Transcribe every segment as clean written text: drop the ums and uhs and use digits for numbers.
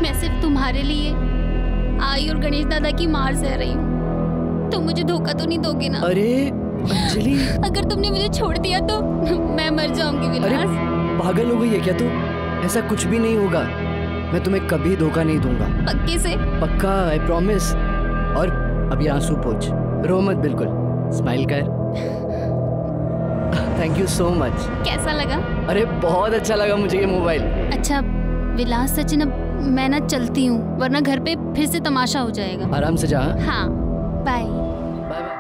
मैं सिर्फ तुम्हारे लिए आई और गणेश दादा की मार सह रही हूँ। तुम मुझे धोखा तो नहीं दोगे ना? अरे अंजलि, अगर तुमने मुझे छोड़ दिया तो मैं मर जाऊंगी विलास। अरे पागल हो गई है क्या तू? ऐसा कुछ भी नहीं होगा, मैं तुम्हें कभी धोखा नहीं दूंगा। पक्के से? पक्का, आई प्रॉमिस। और अब ये आंसू पोंछ, रो मत, बिल्कुल स्माइल कर। Thank you so much. कैसा लगा? अरे बहुत अच्छा लगा मुझे ये मोबाइल। अच्छा विलास सचिन, अब मैं ना चलती हूँ, वरना घर पे फिर से तमाशा हो जाएगा। आराम से जा। हाँ, bye. Bye bye.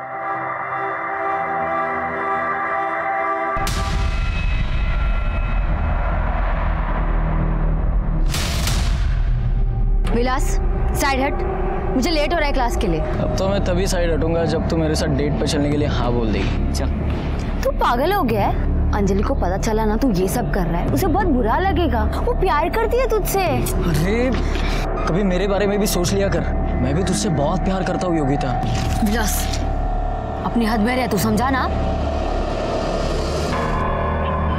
Vilas side हट, मुझे लेट हो रहा है क्लास के लिए। अब तो मैं तभी साइड हटूंगा जब तू मेरे साथ डेट पर चलने के लिए हाँ बोल देगी। चल। तू पागल हो गया है? अंजलि को पता चला ना तू ये सब कर रहा है, उसे बहुत बुरा लगेगा। वो प्यार करती है तुझसे। अरे कभी मेरे बारे में भी सोच लिया कर, मैं भी तुझसे बहुत प्यार करता हूँ योगिता। विलास अपनी हद में रह, तू समझा ना?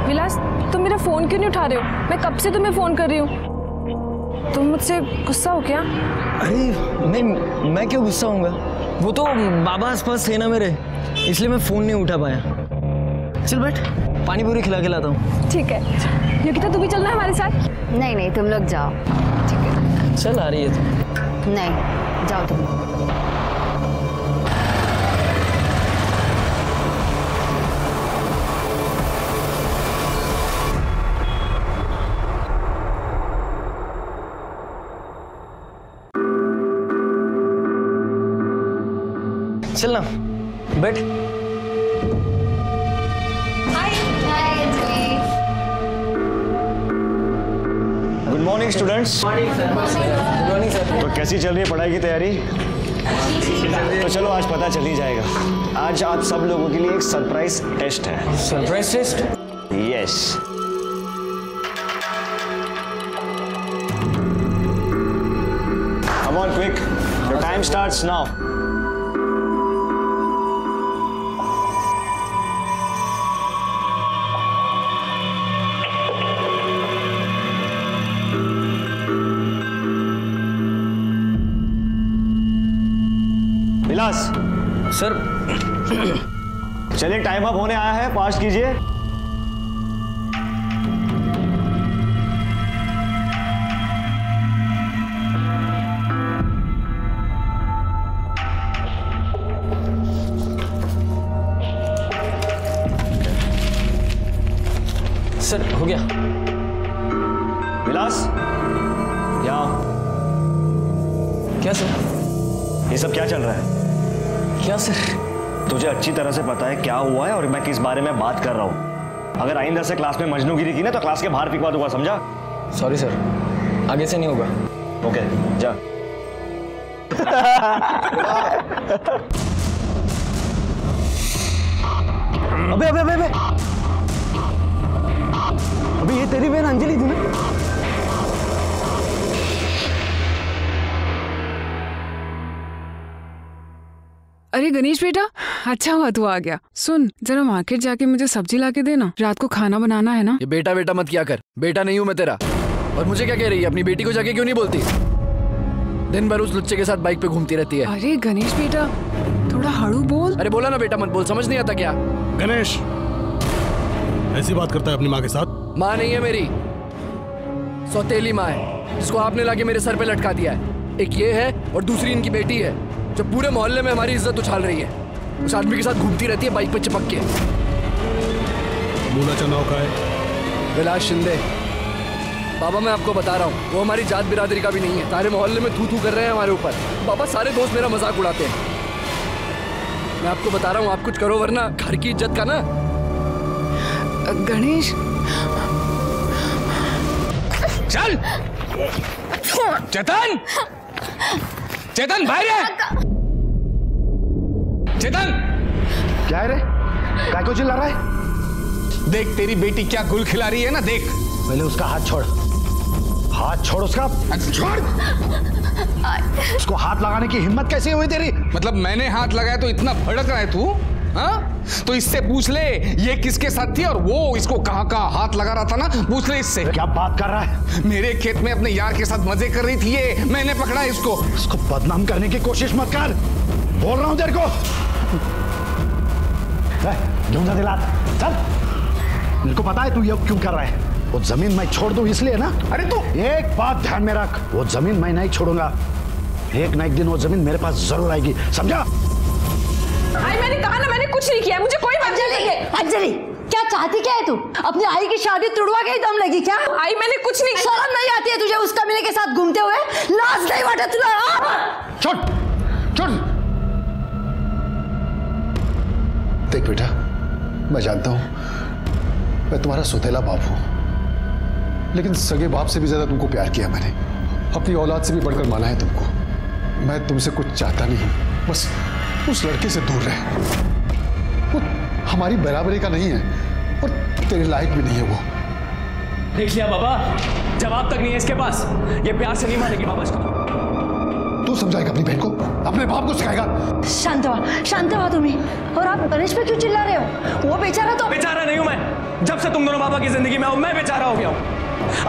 विलास तुम मेरा फोन क्यों नहीं उठा रहे हो? मैं कब से तुम्हें फोन कर रही हूँ। तुम मुझसे गुस्सा हो क्या? अरे मैं क्यों गुस्सा होऊंगा? वो तो बाबा आसपास थे ना मेरे, इसलिए मैं फोन नहीं उठा पाया। चल बैठ, पानी पूरी खिला के लाता हूँ। ठीक है योगिता, तू भी चलना है हमारे साथ? नहीं नहीं, तुम लोग जाओ। ठीक है। चल आ रही है तू? नहीं, जाओ तुम। चल ना, बैठ। Good morning students. Good morning sir. तो कैसी चल रही है पढ़ाई की तैयारी? तो चलो आज पता चल ही जाएगा। आज आप सब लोगों के लिए एक सरप्राइज टेस्ट है। Surprise test? Yes. Come on quick. Your time starts now. Vilas sir. चलिए टाइम अप होने आया है, फास्ट कीजिए। सर हो गया। विलास यहाँ। क्या सर? ये सब क्या चल रहा है? क्या सर? तुझे अच्छी तरह से पता है क्या हुआ है और मैं किस बारे में बात कर रहा हूँ। अगर आइंदा से क्लास में मजनूगिरी की ना तो क्लास के बाहर फिकवा दूंगा, समझा? सॉरी सर, आगे से नहीं होगा। ओके जा। अबे अबे अबे अबे अबे ये तेरी बहन अंजलि थी ना? अरे गणेश बेटा, अच्छा हुआ तू आ गया। सुन, जरा मार्केट जाके मुझे सब्जी लाके देना, रात को खाना बनाना है ना। ये बेटा बेटा मत किया कर, बेटा नहीं हूँ मैं तेरा। और मुझे क्या कह रही है? अपनी बेटी को जाके क्यों नहीं बोलती? दिन भर उस लुच्चे के साथ बाइक पे घूमती रहती है। अरे गणेश बेटा, थोड़ा हड़ू बोल। अरे बोला ना बेटा मत बोल, समझ नहीं आता क्या? गणेश ऐसी बात करता है अपनी माँ के साथ? माँ नहीं है मेरी, सौतेली माँ है, जिसको आपने लाके मेरे सर पे लटका दिया है। एक ये है और दूसरी इनकी बेटी है, जो पूरे मोहल्ले में हमारी इज्जत उछाल रही है। उस आदमी के साथ घूमती रहती है बाइक पे चिपक के। मूला चनाव का है? विलास शिंदे। बाबा मैं आपको बता रहा हूँ, वो हमारी जात बिरादरी का भी नहीं है। सारे मोहल्ले में थू थू कर रहे हैं हमारे ऊपर। बाबा सारे दोस्त मेरा मजाक उड़ाते हैं। मैं आपको बता रहा हूँ, आप कुछ करो वरना घर की इज्जत का ना। गणेश चल। चेतन, चेतन बाहर है। चेतन क्या है रे? काय को चिल्ला रहा है? देख तेरी बेटी क्या गुल खिला रही है ना, देख। पहले उसका हाथ छोड़, हाथ छोड़ उसका। छोड़। उसको हाथ लगाने की हिम्मत कैसे हुई तेरी? मतलब मैंने हाथ लगाया तो इतना भड़क रहा है तू? हाँ? तो इससे पूछ ले ये किसके साथ थी और वो इसको कहाँ कहाँ हाथ लगा रहा था ना, पूछ ले इससे। क्या बात कर रहा है? मेरे खेत में अपने यार के साथ मजे कर रही थी ये, मैंने पकड़ा इसको। इसको बदनाम करने की कोशिश मत कर, बोल रहा हूं तेरे को। ढूंढा दिला, चल। मेरे को पता है तू ये क्यों कर रहा है। वो जमीन मैं छोड़ दूं इसलिए ना। अरे तू एक बात ध्यान में रख, वो जमीन मैं नहीं छोड़ूंगा। एक ना एक दिन वो जमीन मेरे पास जरूर आएगी, समझा? आई मैंने कहा ना, मैंने कुछ नहीं किया, मुझे कोई अंजलि क्या चाहती क्या है तू? अपनी आई की शादी तुड़वा के ही दम लगी क्या? आई मैंने कुछ नहीं। शर्म नहीं आती है तुझे उस कमीने के साथ घूमते हुए? लाज नहीं बटा तुझे? छोड़। देख बेटा, मैं जानता हूं मैं तुम्हारा सौतेला बाप हूं, लेकिन सगे बाप से भी ज्यादा तुमको प्यार किया मैंने, अपनी औलाद से भी बढ़कर माना है तुमको। मैं तुमसे कुछ चाहता नहीं, बस उस लड़के से दूर रहे। वो हमारी बराबरी का नहीं है और तेरे लायक भी नहीं है वो। देख लिया बाबा, जवाब तक नहीं है इसके पास। ये प्यार से नहीं मानेगी बाबा इसको। तू समझाएगा अपनी बहन को, अपने बाप को सिखाएगा। शांत हुआ तुम्हें। और आप गणेश पे क्यों चिल्ला रहे हो? वो बेचारा तो बेचारा नहीं हूं मैं। जब से तुम दोनों बाबा की जिंदगी में हो मैं बेचारा हो गया हूं।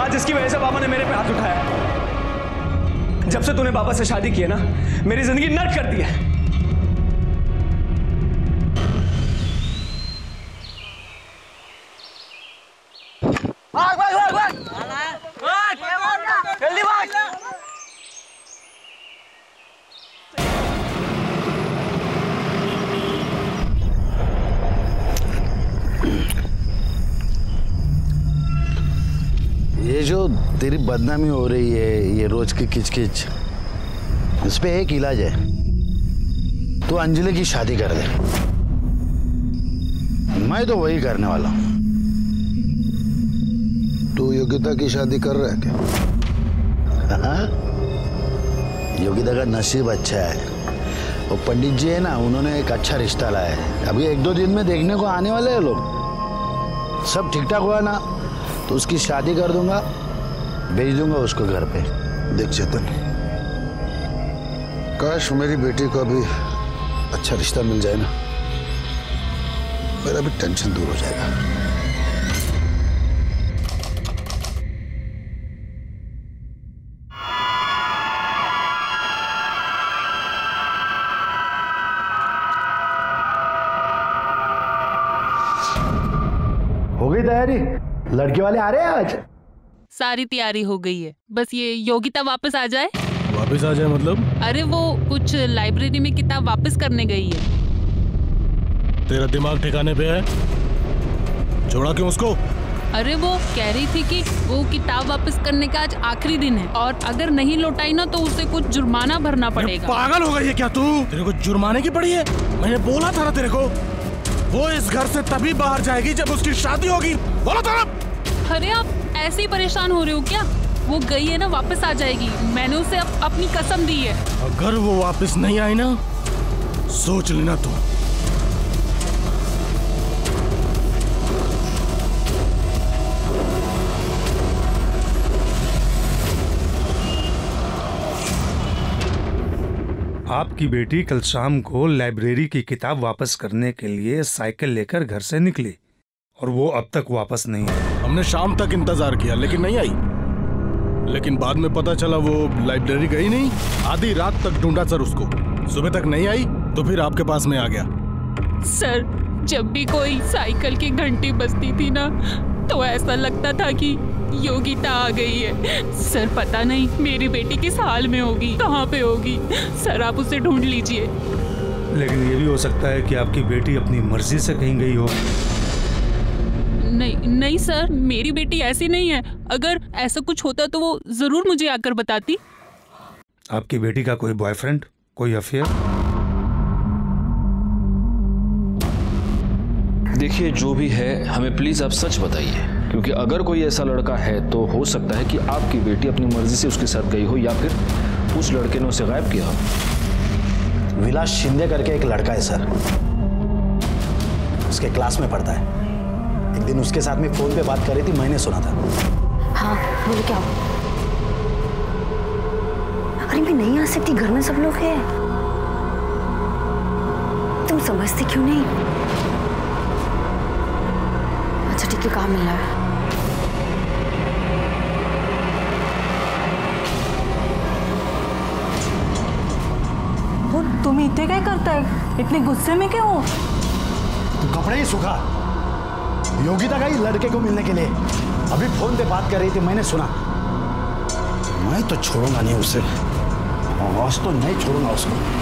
आज इसकी वजह से बाबा ने मेरे पे हाथ उठाया। जब से तूने बाबा से शादी की है ना, मेरी जिंदगी नर्क कर दी है। जल्दी भाग। ये जो तेरी बदनामी हो रही है, ये रोज की किचकिच, इस पे एक इलाज है। तू अंजलि की शादी कर दे। मैं तो वही करने वाला हूं। तू योगिता की शादी कर रहा है क्या? हाँ? योगिता का नसीब अच्छा है। वो पंडित जी है ना, उन्होंने एक अच्छा रिश्ता लाया है। अभी 1-2 दिन में देखने को आने वाले हैं लोग। सब ठीक ठाक हुआ ना तो उसकी शादी कर दूंगा, भेज दूंगा उसको घर पे। देख चेतन, काश मेरी बेटी को भी अच्छा रिश्ता मिल जाए ना, मेरा भी टेंशन दूर हो जाएगा। हो गई तैयारी? लड़के वाले आ रहे हैं आज? सारी तैयारी हो गई है, बस ये योगिता वापस आ जाए। वापस आ जाए मतलब? अरे वो कुछ लाइब्रेरी में किताब वापस करने गई है। तेरा दिमाग ठिकाने पे है? छोड़ा क्यों उसको? अरे वो कह रही थी कि वो किताब वापस करने का आज आखिरी दिन है और अगर नहीं लौटाई ना तो उसे कुछ जुर्माना भरना पड़ेगा। पागल हो गई है क्या तू? तेरे को जुर्माने की पड़ी है? मैंने बोला था ना तेरे को, वो इस घर से तभी बाहर जाएगी जब उसकी शादी होगी। बोला था ना। अरे आप ऐसे ही परेशान हो रहे हो क्या? वो गई है ना, वापस आ जाएगी। मैंने उसे अपनी कसम दी है। अगर वो वापस नहीं आई ना, सोच लेना तू। आपकी बेटी कल शाम को लाइब्रेरी की किताब वापस करने के लिए साइकिल लेकर घर से निकली और वो अब तक वापस नहीं आई। हमने शाम तक इंतजार किया लेकिन नहीं आई। लेकिन बाद में पता चला वो लाइब्रेरी गई नहीं। आधी रात तक ढूंढा सर उसको, सुबह तक नहीं आई तो फिर आपके पास में आ गया। सर, जब भी कोई साइकिल की घंटी बजती थी ना तो ऐसा लगता था कि योगिता आ गई है। सर पता नहीं मेरी बेटी किस हाल में होगी, कहाँ पे होगी। सर आप उसे ढूंढ लीजिए। लेकिन ये भी हो सकता है कि आपकी बेटी अपनी मर्जी से कहीं गई हो। नहीं सर, मेरी बेटी ऐसी नहीं है। अगर ऐसा कुछ होता तो वो जरूर मुझे आकर बताती। आपकी बेटी का कोई बॉयफ्रेंड, कोई अफेयर? देखिए जो भी है हमें प्लीज आप सच बताइए, क्योंकि अगर कोई ऐसा लड़का है तो हो सकता है कि आपकी बेटी अपनी मर्जी से उसके साथ गई हो या फिर उस लड़के ने उसे गायब किया हो। विलास शिंदे करके एक लड़का है सर, उसके क्लास में पढ़ता है। एक दिन उसके साथ में फोन पे बात कर रही थी, मैंने सुना था। हाँ बोले क्या? अरे मैं नहीं आ सकती, घर में सब लोग हैं। तुम समझते क्यों नहीं? तुझे कहाँ मिलना है? वो तुम इतने क्या करता है? इतने गुस्से में क्यों हो? तू कपड़े ही सुखा। योगिता गई लड़के को मिलने के लिए, अभी फोन पे बात कर रही थी, मैंने सुना। मैं तो छोड़ूंगा नहीं उसे, आज तो नहीं छोड़ूंगा उसको।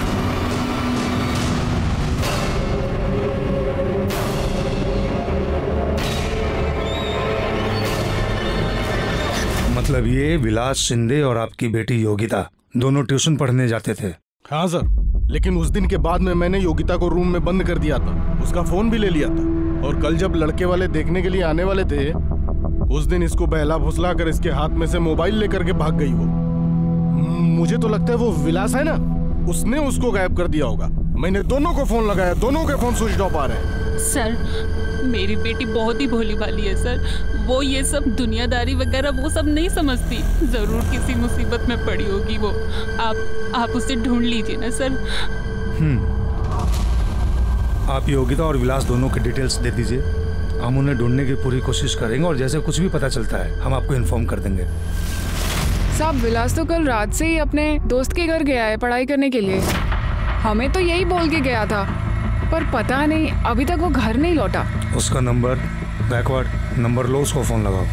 मतलब ये विलास शिंदे और आपकी बेटी योगिता दोनों ट्यूशन पढ़ने जाते थे? हाँ सर, लेकिन उस दिन के बाद में मैंने योगिता को रूम में बंद कर दिया था, उसका फोन भी ले लिया था। और कल जब लड़के वाले देखने के लिए आने वाले थे, उस दिन इसको बहला फुसला कर इसके हाथ में से मोबाइल लेकर के भाग गई वो। मुझे तो लगता है वो विलास है ना, उसने उसको गायब कर दिया होगा। मैंने दोनों को फोन लगाया, दोनों के फोन स्विच ऑफ आ रहे हैं। सर मेरी बेटी बहुत ही भोली भाली है सर, वो ये सब दुनियादारी वगैरह वो सब नहीं समझती। जरूर किसी मुसीबत में पड़ी होगी वो। आप उसे ढूंढ लीजिए ना सर। आप योगिता और विलास दोनों के डिटेल्स दे दीजिए, हम उन्हें ढूंढने की पूरी कोशिश करेंगे और जैसे कुछ भी पता चलता है हम आपको इन्फॉर्म कर देंगे। साहब विलास तो कल रात से ही अपने दोस्त के घर गया है पढ़ाई करने के लिए, हमें तो यही बोल के गया था, पर पता नहीं अभी तक वो घर नहीं लौटा। उसका नंबर बैकवर्ड नंबर लो, उसको फोन लगाओ।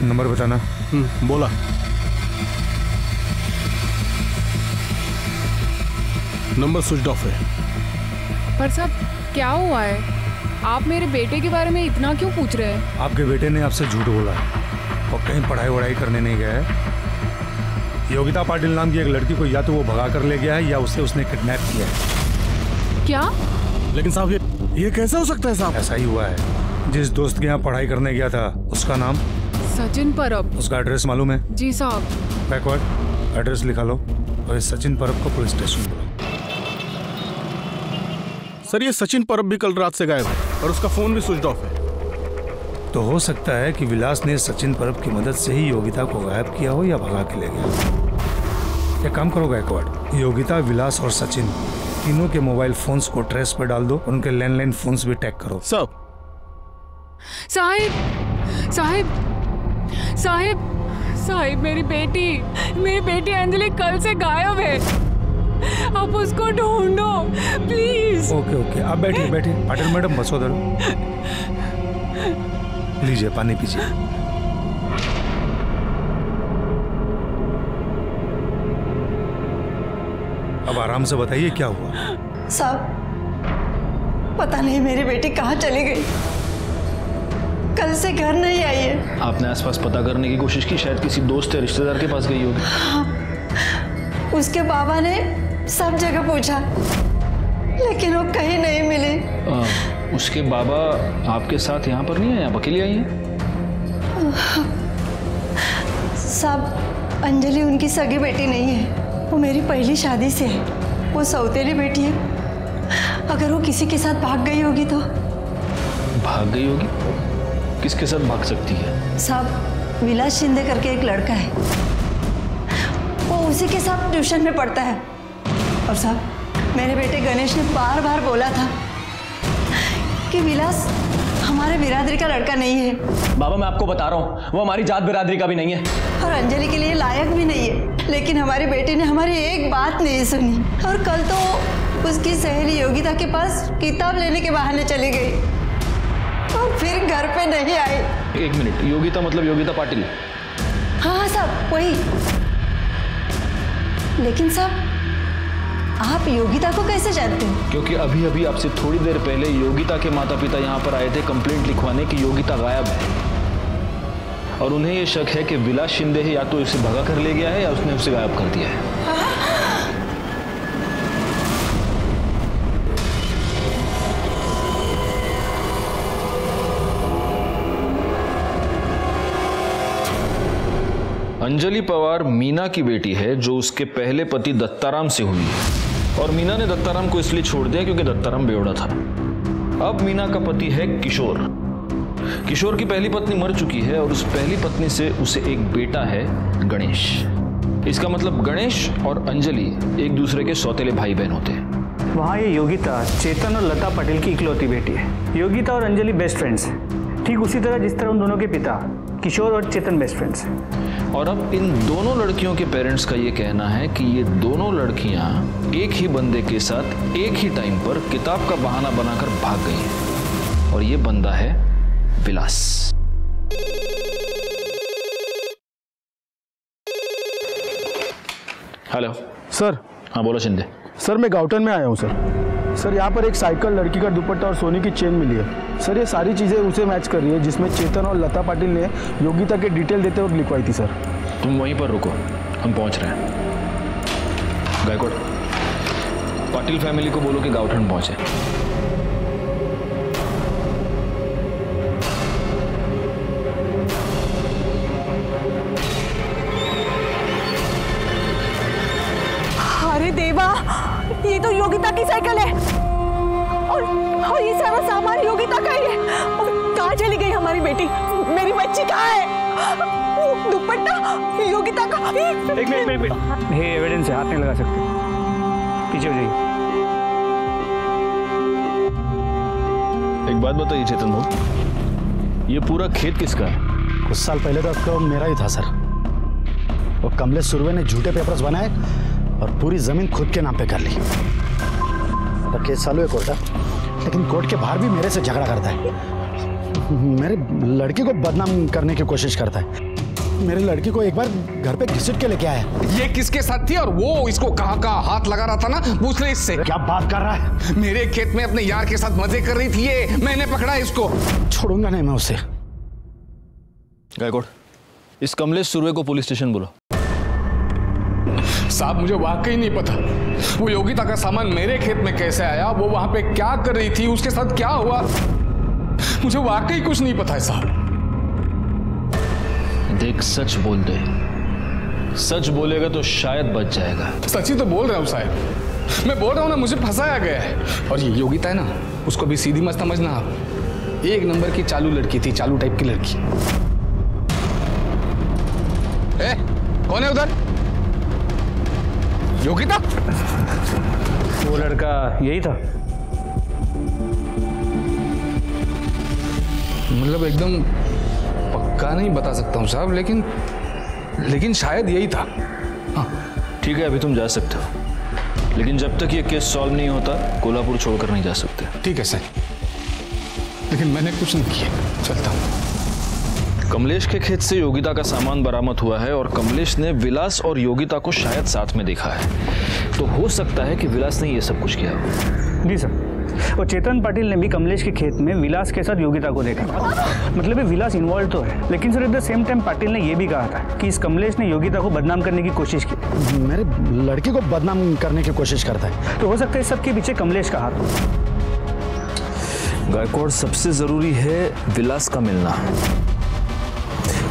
नंबर बताना। बोला। नंबर स्विच ऑफ है। पर साहब क्या हुआ है? आप मेरे बेटे के बारे में इतना क्यों पूछ रहे हैं? आपके बेटे ने आपसे झूठ बोला है और कहीं पढ़ाई वढ़ाई करने नहीं गया है। योगिता पाटिल नाम की एक लड़की को या तो वो भगा कर ले गया है या उसने किडनैप किया है। क्या? लेकिन साहब ये कैसे हो सकता है साहब? ऐसा ही हुआ है। जिस दोस्त के यहाँ पढ़ाई करने गया था उसका नाम सचिन परब। उसका एड्रेस मालूम है? जी साहब। बैकवर्ड एड्रेस लिखा लो और इस सचिन परब को पुलिस स्टेशन बुलाओ। सर ये सचिन परब भी कल रात से गायब है और उसका फोन भी स्विच ऑफ है। तो हो सकता है कि विलास ने सचिन परब की मदद से ही योगिता को गायब किया हो या भगा के ले गया। एक काम करो गायकवाड़, योगिता, विलास और सचिन तीनों के मोबाइल फोन्स को ट्रेस पर डाल दो, उनके लैंडलाइन फोन्स भी टैग करो। सब साहिब साहिब साहिब साहिब मेरी बेटी अंजलि कल से गायब है, आप उसको ढूंढो प्लीज। ओके ओके, आप बैठिए पाटिल मैडम, बसो दो, लीजिए पानी पीजिए। अब आराम से बताइए क्या हुआ। साहब पता नहीं मेरी बेटी कहाँ चली गई, कल से घर नहीं आई है। आपने आसपास पता करने की कोशिश की? शायद किसी दोस्त या रिश्तेदार के पास गई होगी। हाँ, उसके बाबा ने सब जगह पूछा लेकिन वो कहीं नहीं मिली। उसके बाबा आपके साथ यहाँ पर नहीं है, आप अकेली आई हैं? साहब अंजलि उनकी सगी बेटी नहीं है, वो मेरी पहली शादी से है, वो सौतेली बेटी है। अगर वो किसी के साथ भाग गई होगी तो? भाग गई होगी? किसके साथ भाग सकती है? साहब विलास शिंदे करके एक लड़का है, वो उसी के साथ ट्यूशन में पढ़ता है। और साहब मेरे बेटे गणेश ने बार बार बोला था कि विलास हमारे बिरादरी का लड़का नहीं है। बाबा मैं आपको बता रहा हूँ, वो हमारी जात बिरादरी का भी नहीं है और अंजलि के लिए लायक भी नहीं है। लेकिन हमारी बेटी ने हमारी एक बात नहीं सुनी और कल तो उसकी सहेली योगिता के पास किताब लेने के बहाने चली गई और फिर घर पे नहीं आई। एक मिनट, योगिता मतलब योगिता पाटिल? हाँ साहब वही। लेकिन साहब आप योगिता को कैसे जानते हो? क्योंकि अभी अभी आपसे थोड़ी देर पहले योगिता के माता पिता यहाँ पर आए थे कंप्लेंट लिखवाने की योगिता गायब है, और उन्हें ये शक है कि विलास शिंदे है, या तो इसे भगा कर ले गया है या उसने उसे गायब कर दिया है। अंजलि पवार मीना की बेटी है जो उसके पहले पति दत्ताराम से हुई है, और मीना ने दत्ताराम को इसलिए छोड़ दिया क्योंकि दत्ताराम बेवड़ा था। अब मीना का पति है किशोर। किशोर की पहली पत्नी मर चुकी है और उस पहली पत्नी से उसे एक बेटा है गणेश। इसका मतलब गणेश और अंजलि एक दूसरे के सौतेले भाई बहन होते हैं। वहाँ ये योगिता चेतन और लता पटेल की इकलौती बेटी है। योगिता और अंजलि बेस्ट फ्रेंड्स हैं। ठीक उसी तरह जिस तरह उन दोनों के पिता किशोर और चेतन बेस्ट फ्रेंड्स हैं। और अब इन दोनों लड़कियों के पेरेंट्स का ये कहना है कि ये दोनों लड़कियां एक ही बंदे के साथ एक ही टाइम पर किताब का बहाना बनाकर भाग गई हैं और ये बंदा है विलास। Hello sir. हाँ बोलो शिंदे। सर मैं गाउटन में आया हूँ सर यहाँ पर एक साइकिल, लड़की का दुपट्टा और सोने की चेन मिली है सर। ये सारी चीज़ें उसे मैच कर रही है जिसमें चेतन और लता पाटिल ने योगिता के डिटेल देते वक्त लिखवाई थी सर। तुम वहीं पर रुको, हम पहुंच रहे हैं। गायकवाड़, पाटिल फैमिली को बोलो कि गाउठन पहुंचे। अरे देवा, ये तो योगिता की साइकिल है और ये सारा सामान योगिता का ही है। और कहाँ चली गई हमारी बेटी? मेरी बच्ची कहाँ है? दुपट्टा योगिता का। एक मिनट, ये एविडेंस है, हाथ नहीं लगा सकते। पीछे हो जाइए। एक बात बताइए चेतन भाई, ये पूरा खेत किसका है? कुछ साल पहले तक तो मेरा ही था सर। और कमलेश सुरवे ने झूठे पेपर्स बनाए और पूरी जमीन खुद के नाम पे कर ली। तो केस चालू है कोर्ट का, लेकिन कोर्ट के बाहर भी मेरे से झगड़ा करता है। मेरे लड़की को बदनाम करने की कोशिश करता है। मेरी लड़की को एक बार घर पे घसीट के लेके आया। ये किसके साथ थी और वो इसको कहाँ हाथ लगा रहा था ना, पूछ ले इससे। क्या बात कर रहा है? मेरे खेत में अपने यार के साथ मजे कर रही थी ये, मैंने पकड़ा इसको। छोड़ूंगा नहीं मैं उसे। गायकवाड़, इस कमलेश सुरवे को पुलिस स्टेशन बुलाओ। साहब मुझे वाकई नहीं पता वो योगिता का सामान मेरे खेत में कैसे आया, वो वहां पे क्या कर रही थी, उसके साथ क्या हुआ, मुझे वाकई कुछ नहीं पता है साहब। देख, सच बोल दे। सच बोलेगा तो शायद बच जाएगा। सच ही तो बोल रहा हूँ साहब, मैं बोल रहा हूँ ना, मुझे फंसाया गया है। और ये योगिता है ना, उसको भी सीधी मत समझना आप। एक नंबर की चालू लड़की थी, चालू टाइप की लड़की। कौन है उधर? योगिता? वो लड़का यही था। मतलब एकदम पक्का नहीं बता सकता हूँ साहब, लेकिन शायद यही था। हाँ ठीक है, अभी तुम जा सकते हो, लेकिन जब तक ये केस सॉल्व नहीं होता कोल्हापुर छोड़कर नहीं जा सकते। ठीक है सर, लेकिन मैंने कुछ नहीं किया, चलता हूँ। कमलेश के खेत से योगिता का सामान बरामद हुआ है और कमलेश ने विलास और योगिता को शायद साथ में देखा है, तो हो सकता है कि विलास ने ये सब कुछ किया। जी सर, और चेतन पाटिल ने भी कमलेश के खेत में विलास के साथ योगिता को देखा। मतलब ये विलास इन्वॉल्व तो है, लेकिन sir at the same time Patil ने यह भी कहा था कि इस कमलेश ने योगिता को बदनाम करने की कोशिश की। मेरे लड़की को बदनाम करने की कोशिश करता है, तो हो सकता है इस सबके पीछे कमलेश का हाथ हो। गायकवाड़, सबसे जरूरी है विलास का मिलना,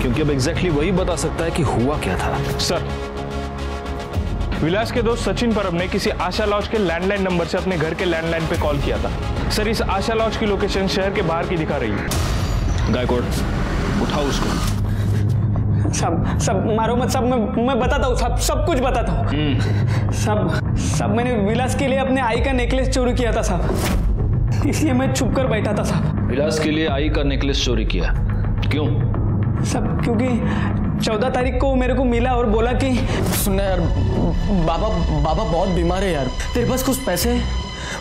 क्योंकि अब एग्जैक्टली वही बता सकता है कि हुआ क्या था। सर, विलास के दोस्त सचिन परब ने किसी आशा लॉज के लैंडलाइन नंबर से अपने घर के लैंडलाइन पे कॉल किया था। सर, इस आशा लॉज की लोकेशन शहर के बाहर की दिखा रही है। गायकवाड़, उठाओ उसको। सब मारो मत, सब मैं बताता हूँ, सब कुछ बताता हूँ। सब मैंने विलास के लिए अपने आई का नेकलेस चोरी किया था साहब, इसलिए मैं छुप कर बैठा था साहब। विलास के लिए आई का नेकलेस चोरी किया? क्यों? सब क्योंकि 14 तारीख को मेरे को मिला और बोला कि सुनना यार, बाबा बहुत बीमार है यार, तेरे पास कुछ पैसे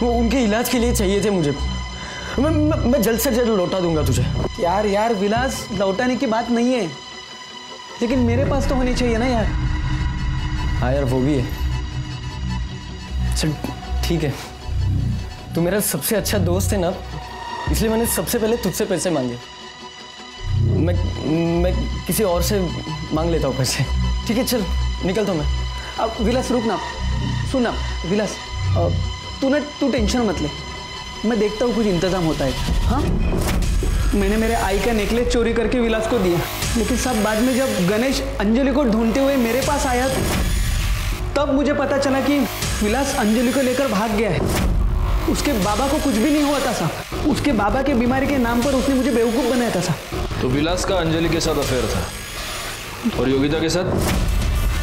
वो उनके इलाज के लिए चाहिए थे मुझे। मैं जल्द से जल्द लौटा दूंगा तुझे। यार विलास, लौटाने की बात नहीं है, लेकिन मेरे पास तो होनी चाहिए ना यार। हाँ यार, वो भी है। चल ठीक है, तू मेरा सबसे अच्छा दोस्त है ना, इसलिए मैंने सबसे पहले तुझसे पैसे मांगे। मैं किसी और से मांग लेता हूँ पैसे। ठीक है, चल निकलता हूँ मैं। अब विलास रुक ना, सुन ना विलास, तू टेंशन मत ले, मैं देखता हूँ कुछ इंतजाम होता है। हाँ, मैंने मेरे आई का नेकलेस चोरी करके विलास को दिया, लेकिन सब बाद में जब गणेश अंजलि को ढूंढते हुए मेरे पास आया, तब मुझे पता चला कि विलास अंजलि को लेकर भाग गया है। उसके बाबा को कुछ भी नहीं हुआ था साहब, उसके बाबा के बीमारी के नाम पर उसने मुझे बेवकूफ़ बनाया था साहब। तो विलास का अंजलि के साथ अफेयर था और योगिता के साथ?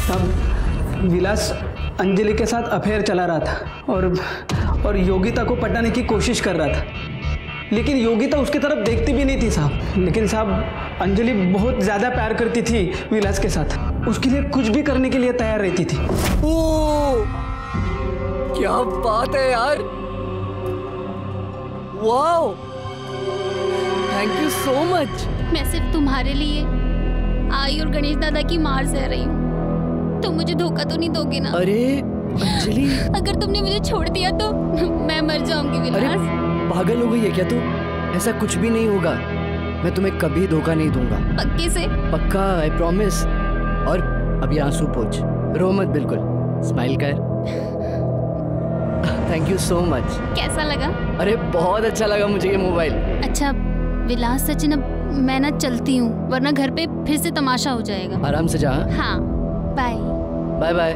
साहब, विलास अंजलि के साथ अफेयर चला रहा था और योगिता को पटाने की कोशिश कर रहा था। लेकिन योगिता उसकी तरफ देखती भी नहीं थी साहब। लेकिन साहब अंजलि बहुत ज़्यादा प्यार करती थी विलास के साथ, उसके लिए कुछ भी करने के लिए तैयार रहती थी। ओ, क्या बात है यार, wow, thank you so much. मैं सिर्फ तुम्हारे लिए आई और गणेश दादा की मार सह रही हूँ। तुम मुझे धोखा तो नहीं दोगे ना? अरे अंजलि, अगर तुमने मुझे छोड़ दिया तो मैं मर जाऊंगी विलास। पागल हो गई है क्या तू? ऐसा कुछ भी नहीं होगा, मैं तुम्हें कभी धोखा नहीं दूंगा। पक्के से? पक्का, आई प्रॉमिस। और अभी आंसू पोंछ, रो मत, बिल्कुल स्माइल कर। Thank you so much. कैसा लगा? अरे बहुत अच्छा लगा मुझे ये मोबाइल। अच्छा विलास सचिन, अब मैं ना चलती हूँ, वरना घर पे फिर से तमाशा हो जाएगा। आराम से जा। हाँ, बाय बाय बाय।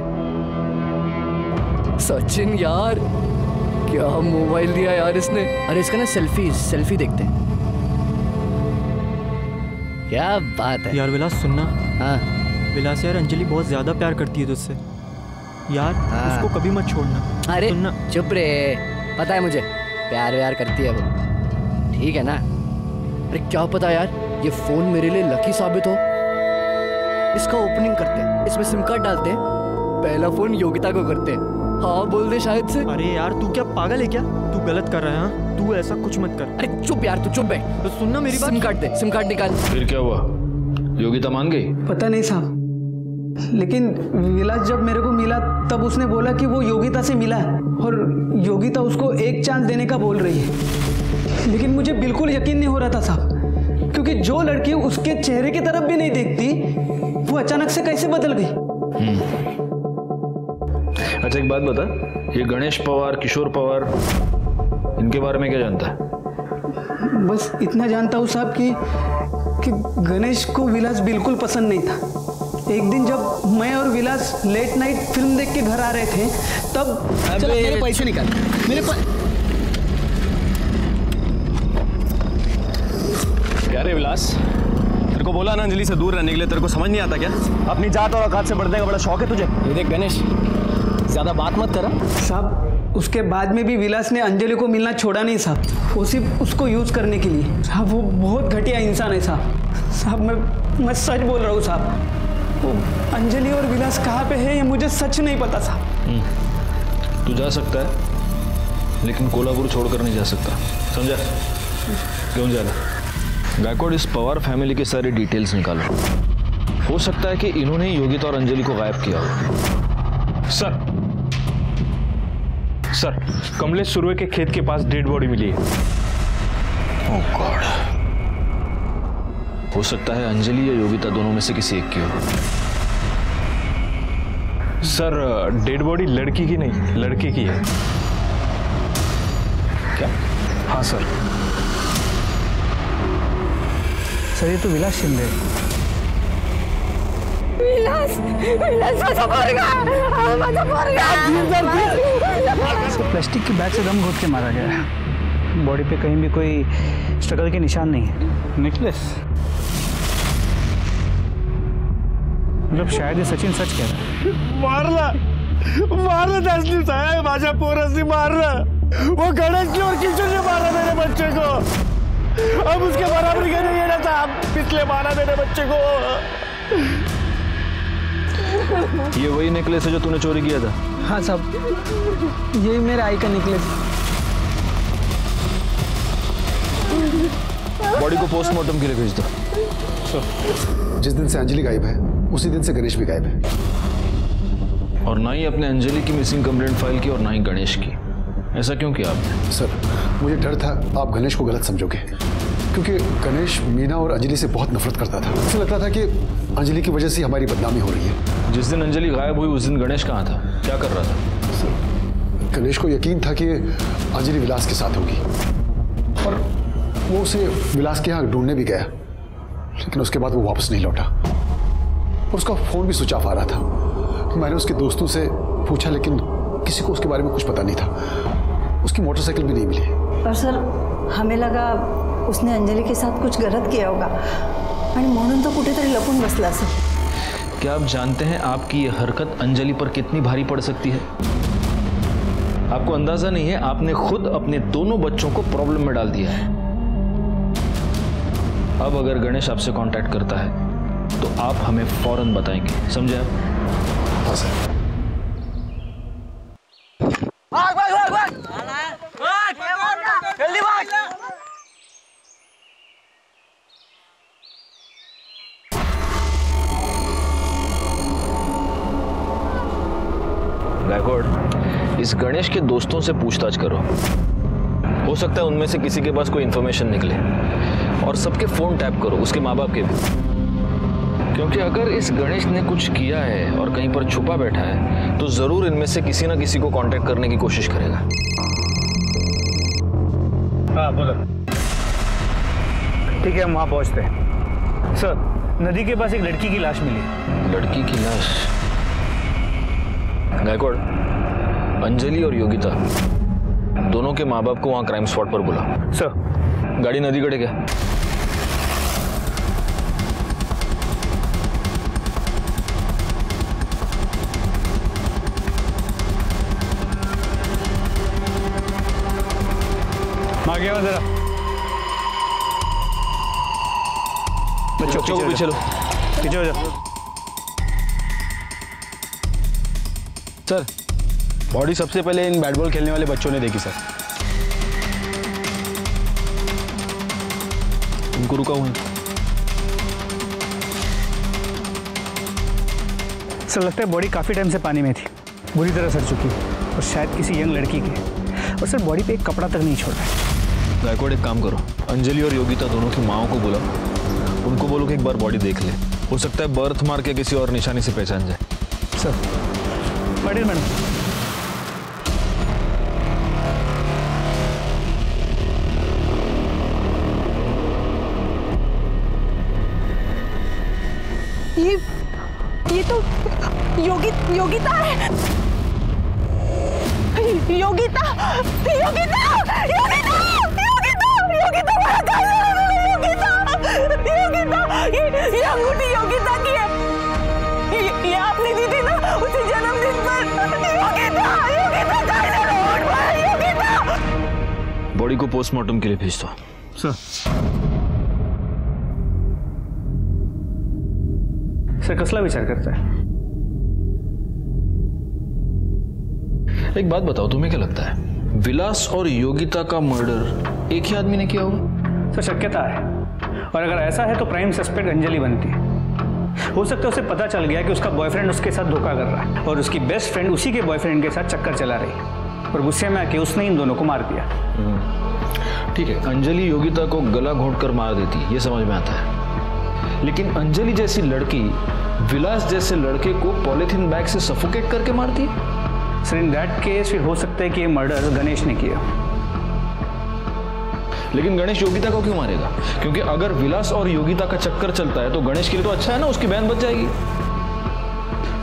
सचिन यार, क्या मोबाइल दिया यार इसने। अरे इसका ना सेल्फी देखते हैं। क्या बात है यार। विलास सुनना। हाँ विलास यार, अंजलि बहुत ज्यादा प्यार करती है तुझसे यार। हाँ। उसको कभी मत छोड़ना। अरे चुप रे, पता है मुझे प्यार व्यार करती है वो, ठीक है ना। अरे क्या पता यार, ये फोन मेरे लिए लकी साबित हो। इसका ओपनिंग करते हैं, इसमें सिम कार्ड डालते हैं, पहला फोन योगिता को करते हैं। हाँ बोल दे शायद से। अरे यार तू क्या पागल है क्या? तू गलत कर रहा है। हाँ तू ऐसा कुछ मत कर। अरे चुप यार, तू चुप है। तो सुनना मेरी बात। सिम कार्ड दे, सिम कार्ड निकाल। फिर क्या हुआ, योगिता मान गई? पता नहीं साहब, लेकिन विलास जब मेरे को मिला तब उसने बोला कि वो योगिता से मिला है और योगिता उसको एक चांस देने का बोल रही है। लेकिन मुझे बिल्कुल यकीन नहीं हो रहा था साहब, क्योंकि जो लड़की उसके चेहरे की तरफ भी नहीं देखती वो अचानक से कैसे बदल गई। अच्छा एक बात बता, ये गणेश पवार, किशोर पवार, इनके बारे में क्या जानता है? बस इतना जानता हूँ साहब कि गणेश को विलास बिल्कुल पसंद नहीं था। एक दिन जब मैं और विलास लेट नाइट फिल्म देख के घर आ रहे थे तब चलो मेरे पैसे निकाल। मेरे क्या रे विलास, तेरे को बोला ना अंजलि से दूर रहने के लिए, तेरे को समझ नहीं आता क्या? अपनी जात और औकात से बढ़ने का बड़ा शौक है तुझे। ये देख गणेश, ज्यादा बात मत करा साहब। उसके बाद में भी विलास ने अंजलि को मिलना छोड़ा नहीं साहब, वो सिर्फ उसको यूज करने के लिए। साहब वो बहुत घटिया इंसान है साहब। साहब मैं सच बोल रहा हूँ साहब, वो अंजलि और विलास कहाँ पे है ये मुझे सच नहीं पता साहब। तू जा सकता है लेकिन कोल्हापुर छोड़कर नहीं जा सकता, समझा? क्यों जा रहा? गायकवाड़, इस पवार फैमिली की सारी डिटेल्स निकालो। हो सकता है कि इन्होंने योगिता और अंजलि को गायब किया हो। सर, कमलेश सुरवे के खेत के पास डेड बॉडी मिली है। ओह गॉड, हो सकता है अंजलि या योगिता दोनों में से किसी एक की हो। सर डेड बॉडी लड़की की नहीं, लड़के की है। क्या? हाँ सर। सर ये तो विलास शिंदे। प्लास्टिक की बैग से दम घोट के मारा गया है। बॉडी पे कहीं भी कोई स्ट्रगल के निशान नहीं है। नेकलेस मतलब शायद ये सचिन सच कह रहा है। मारला तस्लीम साहब, माझ्या पोरासी मारला। वो गणेश और किशोर ने मारा मेरे बच्चे को। अब उसके बराबरी का नहीं है ना साहब, पिछले मारा मेरे बच्चे को। ये वही नेकलेस है जो तूने चोरी किया था? हाँ साहब, ये मेरा आई का नेकलेस। बॉडी को पोस्टमार्टम के लिए भेज दो। जिस दिन से अंजलि गायब है उसी दिन से गणेश भी गायब है। और ना ही अपने अंजलि की मिसिंग कंप्लेंट फाइल की और ना ही गणेश की। ऐसा क्यों किया आपने? सर मुझे डर था आप गणेश को गलत समझोगे, क्योंकि गणेश मीना और अंजलि से बहुत नफरत करता था। उसे लगता था कि अंजलि की वजह से हमारी बदनामी हो रही है। जिस दिन अंजलि गायब हुई उस दिन गणेश कहाँ था, क्या कर रहा था? सर गणेश को यकीन था कि अंजलि विलास के साथ होगी और वो उसे विलास के यहाँ ढूंढने भी गया, लेकिन उसके बाद वो वापस नहीं लौटा और उसका फोन भी स्विच ऑफ आ रहा था। मैंने उसके दोस्तों से पूछा लेकिन किसी को उसके बारे में कुछ पता नहीं था। उसकी मोटरसाइकिल भी नहीं मिली। और सर हमें लगा उसने अंजलि के साथ कुछ गलत किया होगा आणि म्हणून तो कुठेतरी लपून बसला असेल। क्या आप जानते हैं आपकी ये हरकत अंजलि पर कितनी भारी पड़ सकती है? आपको अंदाजा नहीं है, आपने खुद अपने दोनों बच्चों को प्रॉब्लम में डाल दिया है। अब अगर गणेश आपसे कांटेक्ट करता है तो आप हमें फौरन बताएंगे, समझे आप? हाँ सर। भाग भाग भाग भाग जल्दी भाग। गायकवाड़, इस गणेश के दोस्तों से पूछताछ करो। हो सकता है उनमें से किसी के पास कोई इंफॉर्मेशन निकले, और सबके फोन टैप करो, उसके माँ बाप के भी, क्योंकि अगर इस गणेश ने कुछ किया है और कहीं पर छुपा बैठा है तो जरूर इनमें से किसी ना किसी को कांटेक्ट करने की कोशिश करेगा। हाँ बोलो। ठीक है, हम वहाँ पहुँचते हैं। सर, नदी के पास एक लड़की की लाश मिली। लड़की की लाश? गायकवाड़, अंजलि और योगिता दोनों के माँ बाप को वहाँ क्राइम स्पॉट पर बुला। सर। गाड़ी नदी कड़े क्या? आगे आओ जरा। बच्चों को पीछे लो। पीछे हो जाओ। सर, बॉडी सबसे पहले इन बैट बॉल खेलने वाले बच्चों ने देखी सर। उनको रुका हुआ। सर, लगता है बॉडी काफी टाइम से पानी में थी, बुरी तरह सड़ चुकी है और शायद किसी यंग लड़की की। और सर, बॉडी पे एक कपड़ा तक नहीं छोड़ रहा है। गायकवाड़, एक काम करो, अंजलि और योगिता दोनों की माओ को बुलाओ, उनको बोलो कि एक बार बॉडी देख ले। हो सकता है बर्थ मार के किसी और निशानी से पहचान जाए। सर। पाटिल मैडम। ये तो योगिता है। योगिता ये अंगूठी योगिता की है। ये आपने दी थी ना उसे जन्मदिन पर। योगिता। बॉडी को पोस्टमार्टम के लिए भेज दो। सर, कसला विचार करता है? एक बात बताओ, तुम्हें क्या लगता है विलास और योगिता का मर्डर एक ही आदमी ने किया होगा? सर, शक्यता है, और अगर ऐसा है तो प्राइम सस्पेक्ट अंजलि बनती है। हो सकता है उसे पता चल गया कि उसका बॉयफ्रेंड उसके साथ धोखा कर रहा है और उसकी बेस्ट फ्रेंड उसी के बॉयफ्रेंड के साथ चक्कर चला रही है, और गुस्से में आके उसने इन दोनों को मार दिया। ठीक है, अंजलि योगिता को गला घोंट कर मार देती, ये समझ में आता है, लेकिन अंजलि जैसी लड़की विलास जैसे लड़के को पॉलिथीन बैग से सफोकेट करके मारती है। सर, इन दैट केस फिर हो सकता है कि ये मर्डर गणेश ने किया। लेकिन गणेश योगिता को क्यों मारेगा? क्योंकि अगर विलास और योगिता का चक्कर चलता है तो गणेश के लिए तो अच्छा है ना, उसकी बहन बच जाएगी।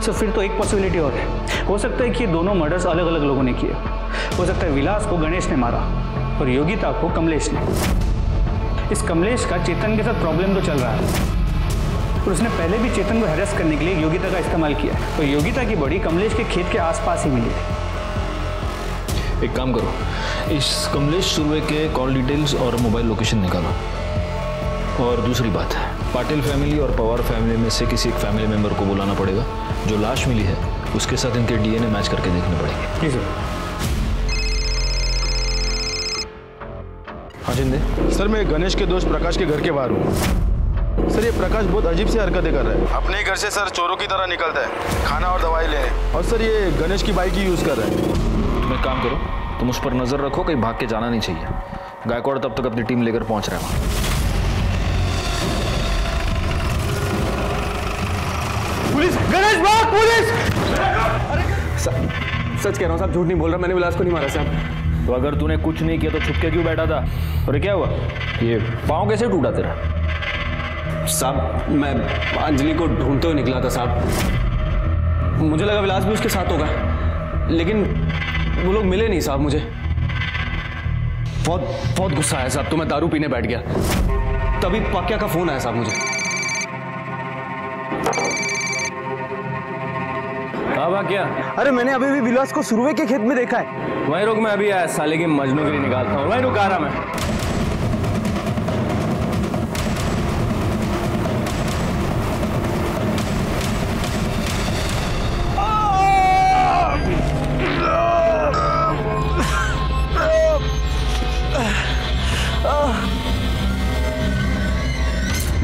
सर, फिर तो एक पॉसिबिलिटी और है, हो सकता है कि ये दोनों मर्डर्स अलग अलग लोगों ने किए। हो सकता है विलास को गणेश ने मारा और योगिता को कमलेश ने। इस कमलेश का चेतन के साथ प्रॉब्लम तो चल रहा है, और उसने पहले भी चेतन को हैरेस करने के लिए योगिता का इस्तेमाल किया, तो योगिता की बॉडी कमलेश के खेत के आसपास ही मिली थी। एक काम करो, इस कमलेश सुरवे के कॉल डिटेल्स और मोबाइल लोकेशन निकालो। और दूसरी बात है, पाटिल फैमिली और पवार फैमिली में से किसी एक फैमिली मेंबर को बुलाना पड़ेगा। जो लाश मिली है उसके साथ इनके डीएनए मैच करके देखने पड़ेंगे। जी सर। हाँ जिंदे। सर, मैं गणेश के दोस्त प्रकाश के घर के बाहर हूँ। सर, ये प्रकाश बहुत अजीब सी हरकतें कर रहा है। अपने घर से सर चोरों की तरह निकलता है, खाना और दवाई लेने, और सर ये गणेश की बाइक ही यूज कर रहा है। तुम एक काम करो, तुम उस पर नजर रखो, कहीं भाग के जाना नहीं चाहिए। गायकवाड़ तब तक अपनी टीम लेकर पहुंच रहा है वहां। पुलिस! गणेश भाग! पुलिस! सच कह रहा हूँ साहब, झूठ नहीं बोल रहा, मैंने विलास को नहीं मारा साहब। तो अगर तूने कुछ नहीं किया तो छुप के क्यों बैठा था? और क्या हुआ, ये पाँव कैसे टूटा तेरा? साहब, मैं अंजलि को ढूंढते हुए निकला था साहब, मुझे लगा विलास भी उसके साथ होगा, लेकिन वो लोग मिले नहीं साहब। मुझे बहुत गुस्सा आया साहब, तो मैं दारू पीने बैठ गया, तभी पाक्या का फोन आया साहब मुझे। हाँ हुआ क्या? अरे मैंने अभी भी विलास को सुरवे के खेत में देखा है। वहीं रुक, मैं अभी आया, साले की मजनूगिरी निकालता हूँ। वहीं रुक, आ रहा मैं।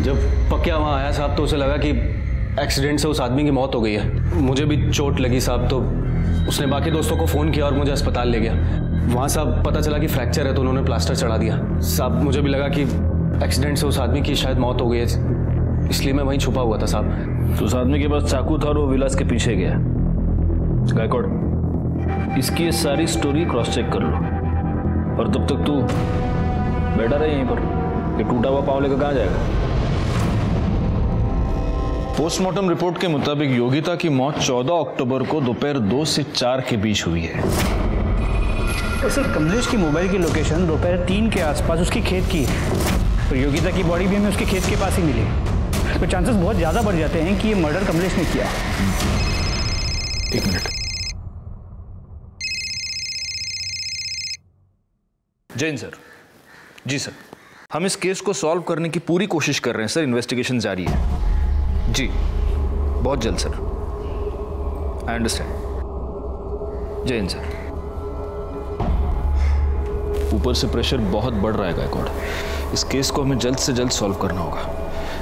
जब पक्या वहाँ आया साहब तो उसे लगा कि एक्सीडेंट से उस आदमी की मौत हो गई है। मुझे भी चोट लगी साहब, तो उसने बाकी दोस्तों को फ़ोन किया और मुझे अस्पताल ले गया। वहाँ साहब पता चला कि फ्रैक्चर है, तो उन्होंने प्लास्टर चढ़ा दिया। साहब मुझे भी लगा कि एक्सीडेंट से उस आदमी की शायद मौत हो गई है, इसलिए मैं वहीं छुपा हुआ था साहब। तो उस आदमी के पास चाकू था और वो विलास के पीछे गया। गायकवाड़, इसकी ये सारी स्टोरी क्रॉस चेक कर लो, और तब तक तू बैठा रहे यहीं पर। ये टूटा हुआ पाव लेकर कहाँ जाएगा? पोस्टमार्टम रिपोर्ट के मुताबिक योगिता की मौत 14 अक्टूबर को दोपहर 2 से 4 के बीच हुई है। तो सर कमलेश की मोबाइल की लोकेशन दोपहर 3 के आसपास उसकी खेत की है, और योगिता की बॉडी भी हमें उसके खेत के पास ही मिली। तो चांसेस बहुत ज़्यादा बढ़ जाते हैं कि ये मर्डर कमलेश ने किया। एक मिनट। जैन सर। जी सर, हम इस केस को सॉल्व करने की पूरी कोशिश कर रहे हैं सर। इन्वेस्टिगेशन जारी है जी, बहुत जल्द सर। I understand. जय हिंद सर। ऊपर से प्रेशर बहुत बढ़ रहा है गायकवाड़, इस केस को हमें जल्द से जल्द सॉल्व करना होगा।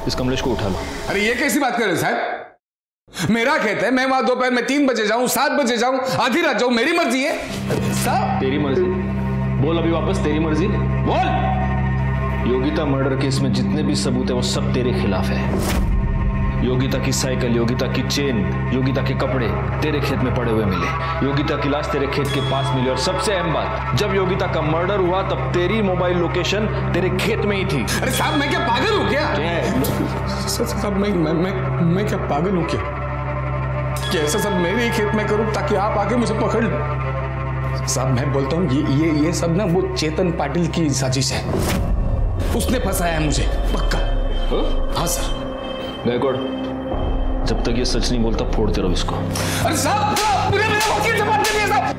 इस कमलेश को उठा लो। अरे ये कैसी बात कर रहे साहब? मेरा खेत है, मैं वहां दोपहर में 3 बजे जाऊं, 7 बजे जाऊं, आधी रात जाऊं, मेरी मर्जी है साहब। तेरी मर्जी? बोल अभी वापस, तेरी मर्जी बोल। योगिता मर्डर केस में जितने भी सबूत है वो सब तेरे खिलाफ है। योगिता की साइकिल, योगिता की चेन, योगिता के कपड़े तेरे खेत में पड़े हुए मिले। योगिता की लाश तेरे खेत के पास मिली, और सबसे अहम बात, जब योगिता का मर्डर हुआ तब तेरी मोबाइल लोकेशन तेरे खेत में ही थी। अरे साहब मैं क्या पागल हूँ क्या? साहब मैं क्या पागल हूँ क्या? ऐसा सब मेरे ही खेत में करूँ ताकि आप आके मुझे पकड़ लो? साहब मैं बोलता हूँ ये सब ना वो चेतन पाटिल की साजिश है। उसने फंसाया है मुझे पक्का। हाँ सर। गायकवाड़, जब तक ये सच नहीं बोलता फोड़ते रहो इसको। अरे साहब मेरे वकील से बात करिए साहब।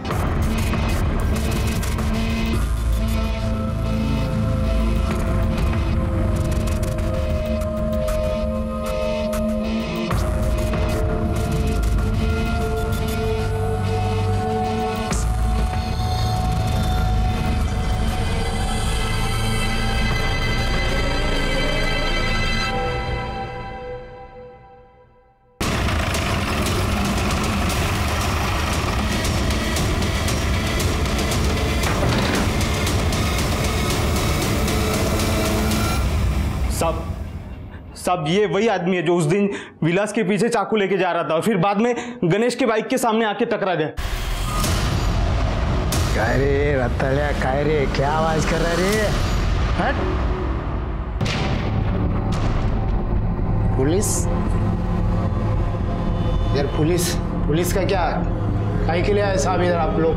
साहब ये वही आदमी है जो उस दिन विलास के पीछे चाकू लेके जा रहा था और फिर बाद में गणेश के बाइक के सामने आके टकरा गया। काय रे रतड़िया, काय रे क्या आवाज कर रहा रे? हट। पुलिस यार, पुलिस का क्या काहे के लिए आए साहब इधर आप लोग?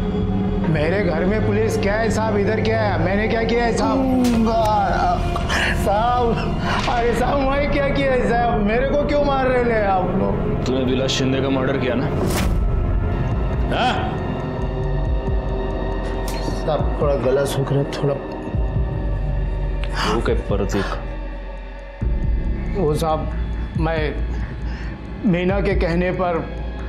मेरे घर में पुलिस क्या है साहब? इधर क्या है? मैंने क्या किया है साहब? अरे साहब मैं क्या किया है साहब? मेरे को क्यों मार रहे हैं आप लोग? तूने विलास शिंदे का मर्डर किया ना? साहब थोड़ा गला सूख रहा, थोड़ा वो क्या प्रतीक? वो साहब मैं मीना के कहने पर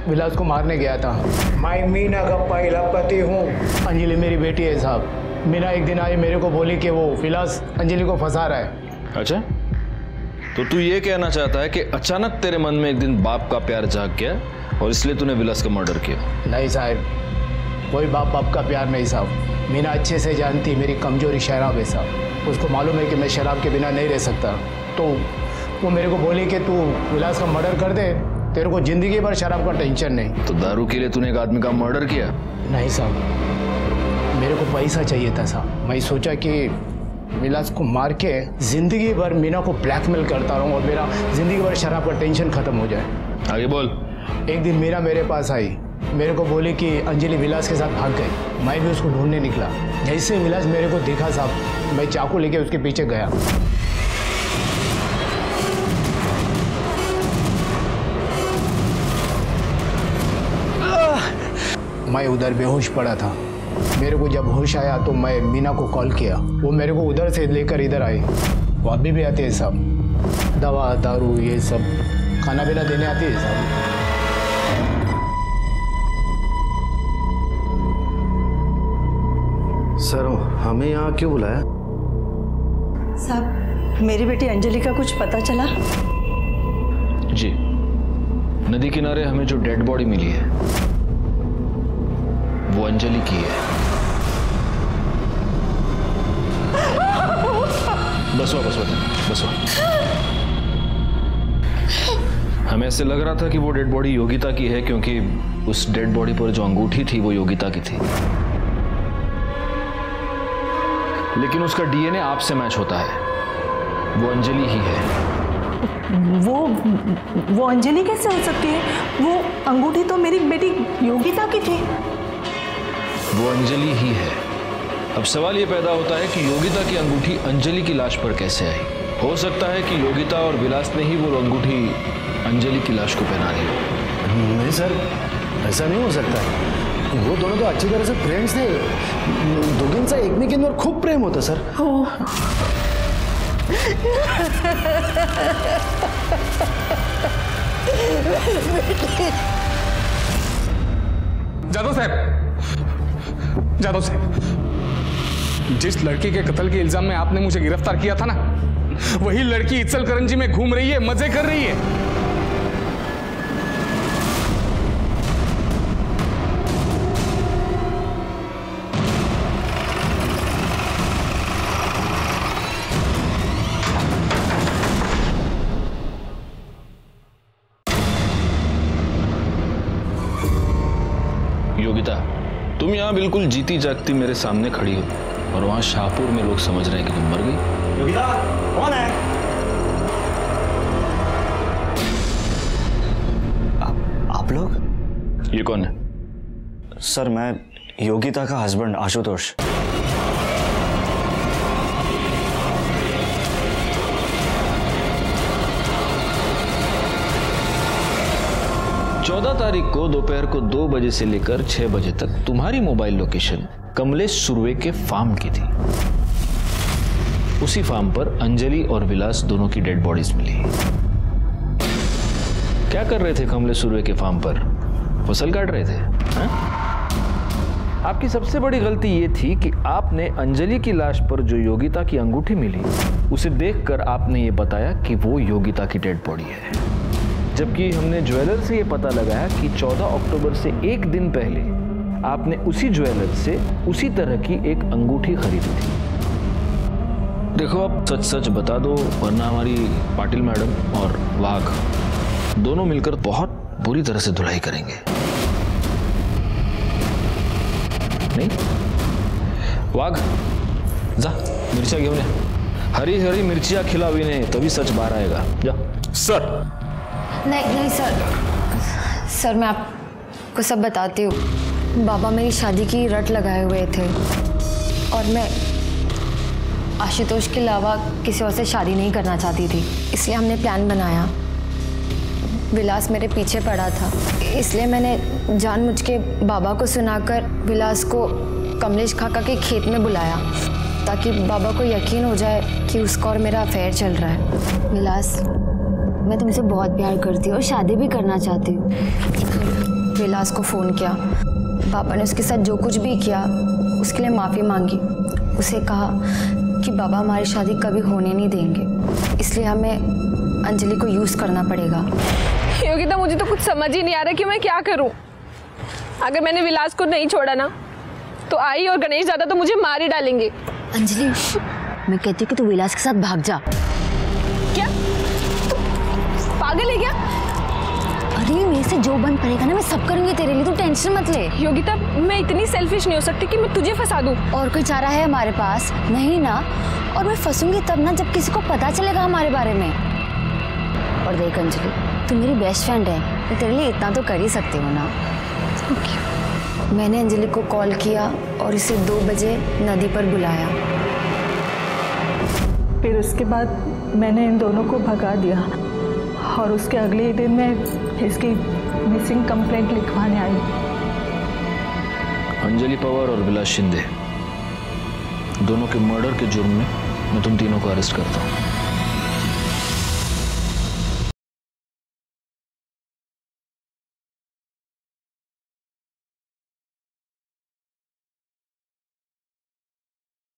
विलास को मारने गया था। मैं मीना का पहला पति हूँ। अंजलि मेरी बेटी है साहब। मीना एक दिन आई, मेरे को बोली कि वो विलास अंजलि को फंसा रहा है। अच्छा, तो तू ये कहना चाहता है कि अचानक तेरे मन में एक दिन बाप का प्यार जाग गया और इसलिए तूने विलास का मर्डर किया? नहीं साहब, कोई बाप का प्यार नहीं साहब। मीना अच्छे से जानती मेरी कमजोरी शराब है साहब। उसको मालूम है कि मैं शराब के बिना नहीं रह सकता, तो वो मेरे को बोली कि तू विलास का मर्डर कर दे, तेरे को जिंदगी भर शराब का टेंशन नहीं। तो दारू के लिए तूने एक आदमी का मर्डर किया? नहीं साहब, मेरे को पैसा चाहिए था साहब। मैं सोचा कि विलास को मार के जिंदगी भर मीना को ब्लैकमेल करता रहूं और मेरा जिंदगी भर शराब का टेंशन खत्म हो जाए। आगे बोल। एक दिन मीना मेरे पास आई, मेरे को बोली कि अंजलि विलास के साथ भाग गई। मैं भी उसको ढूंढने निकला। जैसे विलास मेरे को दिखा साहब, मैं चाकू लेके उसके पीछे गया। मैं उधर बेहोश पड़ा था। मेरे को जब होश आया तो मैं मीना को कॉल किया, वो मेरे को उधर से लेकर इधर आई। वो अभी भी आते हैं सब, दवा दारू ये सब खाना पीना देने आती है सब। सर हमें यहाँ क्यों बुलाया? साहब मेरी बेटी अंजलि का कुछ पता चला? जी, नदी किनारे हमें जो डेड बॉडी मिली है वो अंजलि की है। बसवा। हमें ऐसे लग रहा था कि वो डेड बॉडी योगिता की है, क्योंकि उस डेड बॉडी पर जो अंगूठी थी वो योगिता की थी, लेकिन उसका डीएनए आपसे मैच होता है, वो अंजलि ही है। वो अंजलि कैसे हो सकती है? वो अंगूठी तो मेरी बेटी योगिता की थी। वो अंजलि ही है। अब सवाल ये पैदा होता है कि योगिता की अंगूठी अंजलि की लाश पर कैसे आई? हो सकता है कि योगिता और विलास ने ही वो अंगूठी अंजलि की लाश को पहना दी हो। नहीं सर, ऐसा नहीं हो सकता। वो दोनों तो अच्छी तरह से फ्रेंड्स थे, दोघींचा एकमेकींवर खूप प्रेम होता सर। जादव साहब, जिस लड़की के कत्ल के इल्जाम में आपने मुझे गिरफ्तार किया था ना, वही लड़की इचलकरंजी में घूम रही है, मजे कर रही है। योगिता, तुम यहाँ बिल्कुल जीती जागती मेरे सामने खड़ी हो और वहां शाहपुर में लोग समझ रहे हैं कि तुम मर गई। योगिता कौन है? आप लोग? ये कौन है? सर मैं योगिता का हस्बैंड आशुतोष। 14 तारीख को दोपहर को 2 बजे से लेकर 6 बजे तक तुम्हारी मोबाइल लोकेशन कमलेश सुरवे के फार्म की थी। उसी फार्म पर अंजलि और विलास दोनों की डेड बॉडीज मिली। क्या कर रहे थे कमलेश सुरवे के फार्म पर? फसल काट रहे थे हा? आपकी सबसे बड़ी गलती यह थी कि आपने अंजलि की लाश पर जो योगिता की अंगूठी मिली उसे देखकर आपने ये बताया कि वो योगिता की डेड बॉडी है, जबकि हमने ज्वेलर से ये पता लगाया कि 14 अक्टूबर से एक दिन पहले आपने उसी ज्वेलर से उसी तरह की एक अंगूठी खरीदी थी। देखो आप सच सच बता दो, वरना हमारी पाटिल मैडम और वाघ दोनों मिलकर बहुत बुरी तरह से धुलाई करेंगे। नहीं वाघ, जा मिर्चियां घेऊन या। हरी हरी मिर्चियां खिलावी ने तभी सच बाहर आएगा। जा। सर नहीं सर, मैं आपको सब बताती हूँ। बाबा मेरी शादी की रट लगाए हुए थे और मैं आशुतोष के अलावा किसी और से शादी नहीं करना चाहती थी, इसलिए हमने प्लान बनाया। विलास मेरे पीछे पड़ा था, इसलिए मैंने जानबूझ के बाबा को सुनाकर विलास को कमलेश काका के खेत में बुलाया ताकि बाबा को यकीन हो जाए कि उसका और मेरा अफेयर चल रहा है। विलास, मैं तुमसे बहुत प्यार करती हूँ और शादी भी करना चाहती हूँ। विलास को फ़ोन किया, बाबा ने उसके साथ जो कुछ भी किया उसके लिए माफ़ी मांगी। उसे कहा कि बाबा हमारी शादी कभी होने नहीं देंगे, इसलिए हमें अंजलि को यूज़ करना पड़ेगा। योगिता, मुझे तो कुछ समझ ही नहीं आ रहा कि मैं क्या करूं। अगर मैंने विलास को नहीं छोड़ा ना तो आई और गणेश दादा तो मुझे मार ही डालेंगे। अंजलि, मैं कहती हूँ कि तू विलास के साथ भाग जा। क्या तू पागल है क्या? अरे मेरे से जो बन पड़ेगा ना मैं सब करूंगी तेरे लिए, तू टेंशन मत ले। योगिता, मैं इतनी सेल्फिश नहीं हो सकती कि मैं तुझे फंसा दूं। और कोई चारा है हमारे पास? नहीं ना। और मैं फंसूंगी तब ना जब किसी को पता चलेगा हमारे बारे में। और देख अंजलि, तू मेरी बेस्ट फ्रेंड है, मैं तेरे लिए इतना तो कर ही सकती हूँ ना। मैंने अंजलि को कॉल किया और इसे 2 बजे नदी पर बुलाया। फिर उसके बाद मैंने इन दोनों को भगा दिया और उसके अगले ही दिन मैं इसकी मिसिंग कंप्लेंट लिखवाने आई। अंजलि पवार और विलास शिंदे दोनों के मर्डर के जुर्म में मैं तुम तीनों को अरेस्ट करता हूँ।